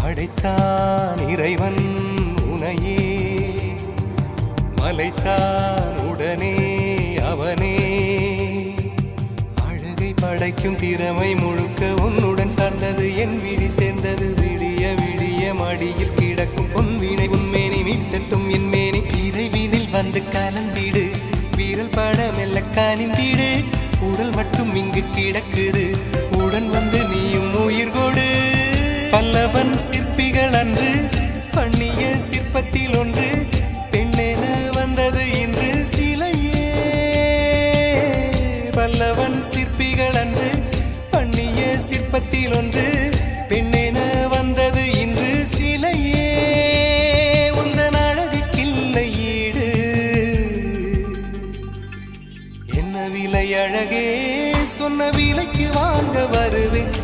படைத்தான் இறைவன் உனையே, மலைத்தான் உடனே அவனே. அழகை படைக்கும் திறமை முழுக்க உன்னுடன் சார்ந்தது, என் விழி சேர்ந்தது. விடிய விடிய மடியில் கிடக்கும் பொன்வினை உன்மேனி மீட்டட்டும் என் மேனி. இறைவினில் வந்து கலந்திடு, வீரல் பட மெல்ல காணிந்திடு. உடல் மட்டும் இங்கு கிடக்குது, உடன் வந்து நீயும் உயிர் கொடு. பல்லவன் சிற்பிகள் அன்று பண்ணிய சிற்பத்தில் ஒன்று, பெண்ணென வந்தது இன்று சிலையே. பல்லவன் சிற்பிகள் அன்று பண்ணிய சிற்பத்தில் ஒன்று, பெண்ணென வந்தது இன்று சிலையே. உந்தன் அழகுக்கில்லை ஈடு, என்ன விலை அழகே, சொன்ன விலைக்கு வாங்க வருவேன்.